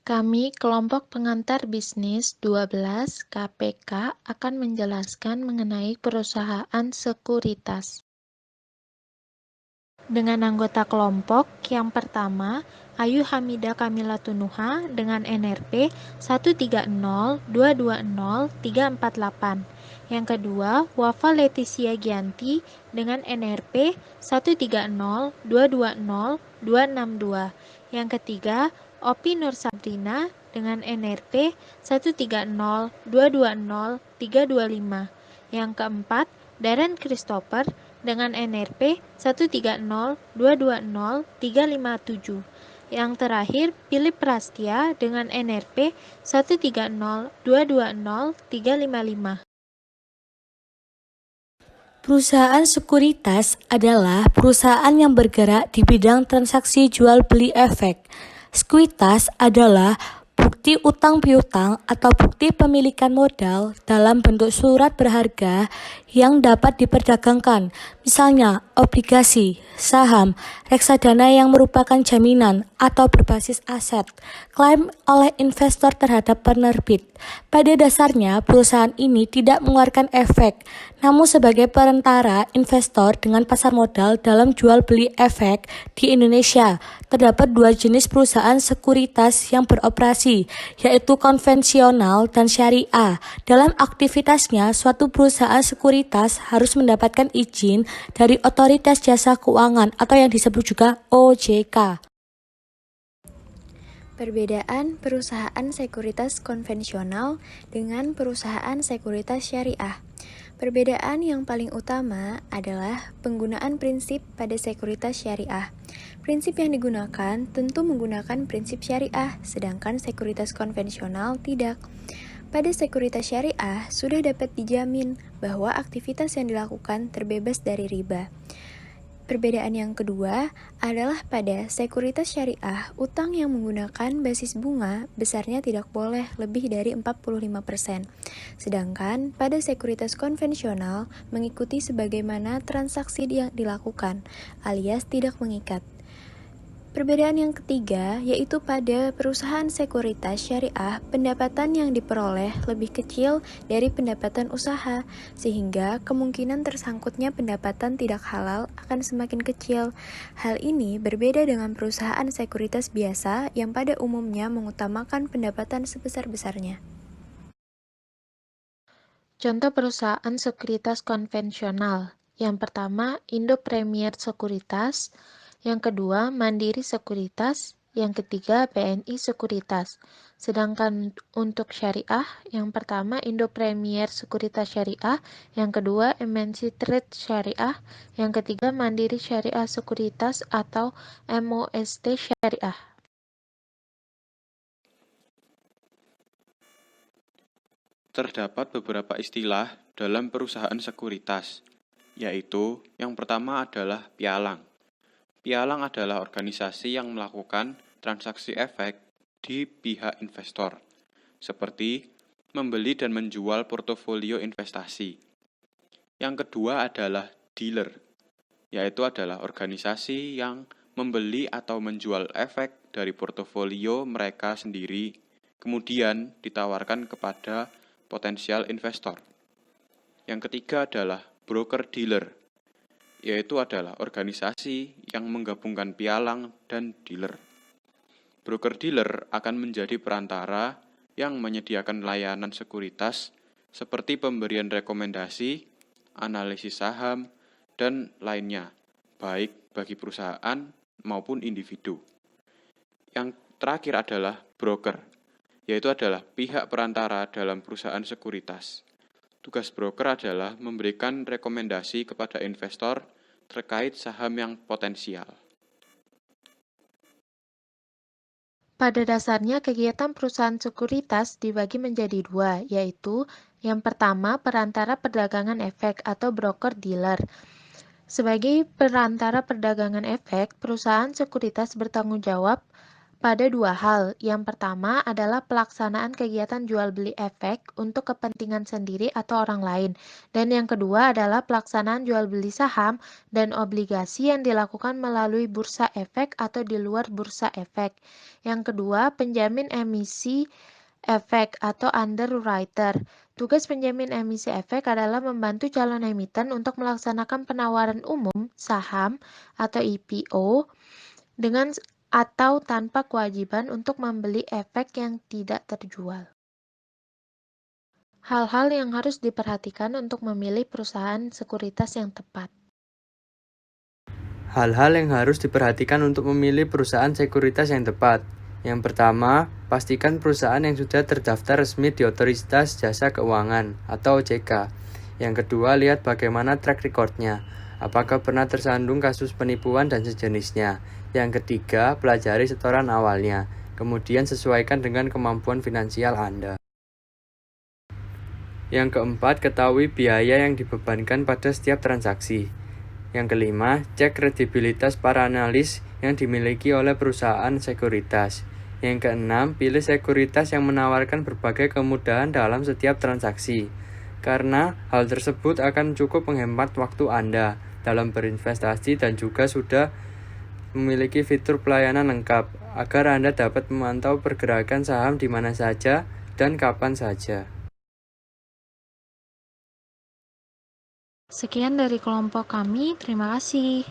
Kami, kelompok pengantar bisnis 12 KPK, akan menjelaskan mengenai perusahaan sekuritas. Dengan anggota kelompok, yang pertama, Ayu Hamida Kamila Tunuha dengan NRP 130220348. Yang kedua, Wafa Leticia Gianti dengan NRP 130220262. Yang ketiga, Opi Nur Sabrina dengan NRP 130220325. Yang keempat, Darren Christopher dengan NRP 130220357. Yang terakhir, Philip Prastia dengan NRP 130220355. Perusahaan sekuritas adalah perusahaan yang bergerak di bidang transaksi jual beli efek. Sekuritas adalah bukti utang piutang atau bukti pemilikan modal dalam bentuk surat berharga yang dapat diperdagangkan, misalnya obligasi, saham, reksadana yang merupakan jaminan atau berbasis aset, klaim oleh investor terhadap penerbit. Pada dasarnya, perusahaan ini tidak mengeluarkan efek, namun sebagai perantara investor dengan pasar modal dalam jual beli efek di Indonesia, terdapat dua jenis perusahaan sekuritas yang beroperasi, yaitu konvensional dan syariah. Dalam aktivitasnya, suatu perusahaan sekuritas harus mendapatkan izin dari Otoritas Jasa Keuangan atau yang disebut juga OJK. Perbedaan perusahaan sekuritas konvensional dengan perusahaan sekuritas syariah. Perbedaan yang paling utama adalah penggunaan prinsip pada sekuritas syariah. Prinsip yang digunakan tentu menggunakan prinsip syariah, sedangkan sekuritas konvensional tidak. Pada sekuritas syariah, sudah dapat dijamin bahwa aktivitas yang dilakukan terbebas dari riba. Perbedaan yang kedua adalah pada sekuritas syariah, utang yang menggunakan basis bunga besarnya tidak boleh lebih dari 45%. Sedangkan pada sekuritas konvensional mengikuti sebagaimana transaksi yang dilakukan, alias tidak mengikat. Perbedaan yang ketiga yaitu pada perusahaan sekuritas syariah, pendapatan yang diperoleh lebih kecil dari pendapatan usaha, sehingga kemungkinan tersangkutnya pendapatan tidak halal akan semakin kecil. Hal ini berbeda dengan perusahaan sekuritas biasa yang pada umumnya mengutamakan pendapatan sebesar-besarnya. Contoh perusahaan sekuritas konvensional. Yang pertama, Indo Premier Sekuritas. Yang kedua, Mandiri Sekuritas. Yang ketiga, BNI Sekuritas. Sedangkan untuk syariah, yang pertama Indo Premier Sekuritas Syariah, yang kedua MNC Trade Syariah, yang ketiga Mandiri Syariah Sekuritas atau MOST Syariah. Terdapat beberapa istilah dalam perusahaan sekuritas, yaitu yang pertama adalah pialang. Pialang adalah organisasi yang melakukan transaksi efek di pihak investor, seperti membeli dan menjual portofolio investasi. Yang kedua adalah dealer, yaitu adalah organisasi yang membeli atau menjual efek dari portofolio mereka sendiri, kemudian ditawarkan kepada potensial investor. Yang ketiga adalah broker-dealer, yaitu adalah organisasi yang menggabungkan pialang dan dealer. Broker-dealer akan menjadi perantara yang menyediakan layanan sekuritas seperti pemberian rekomendasi, analisis saham, dan lainnya, baik bagi perusahaan maupun individu. Yang terakhir adalah broker, yaitu adalah pihak perantara dalam perusahaan sekuritas. Tugas broker adalah memberikan rekomendasi kepada investor terkait saham yang potensial. Pada dasarnya, kegiatan perusahaan sekuritas dibagi menjadi dua, yaitu yang pertama, perantara perdagangan efek atau broker-dealer. Sebagai perantara perdagangan efek, perusahaan sekuritas bertanggung jawab pada dua hal. Yang pertama adalah pelaksanaan kegiatan jual beli efek untuk kepentingan sendiri atau orang lain. Dan yang kedua adalah pelaksanaan jual beli saham dan obligasi yang dilakukan melalui bursa efek atau di luar bursa efek. Yang kedua, penjamin emisi efek atau underwriter. Tugas penjamin emisi efek adalah membantu calon emiten untuk melaksanakan penawaran umum saham atau IPO dengan atau tanpa kewajiban untuk membeli efek yang tidak terjual. Hal-hal yang harus diperhatikan untuk memilih perusahaan sekuritas yang tepat. Hal-hal yang harus diperhatikan untuk memilih perusahaan sekuritas yang tepat. Yang pertama, pastikan perusahaan yang sudah terdaftar resmi di Otoritas Jasa Keuangan atau OJK. Yang kedua, lihat bagaimana track record-nya. Apakah pernah tersandung kasus penipuan dan sejenisnya. Yang ketiga, pelajari setoran awalnya. Kemudian sesuaikan dengan kemampuan finansial Anda. Yang keempat, ketahui biaya yang dibebankan pada setiap transaksi. Yang kelima, cek kredibilitas para analis yang dimiliki oleh perusahaan sekuritas. Yang keenam, pilih sekuritas yang menawarkan berbagai kemudahan dalam setiap transaksi. Karena hal tersebut akan cukup menghemat waktu Anda dalam berinvestasi dan juga sudah memiliki fitur pelayanan lengkap agar Anda dapat memantau pergerakan saham di mana saja dan kapan saja. Sekian dari kelompok kami, terima kasih.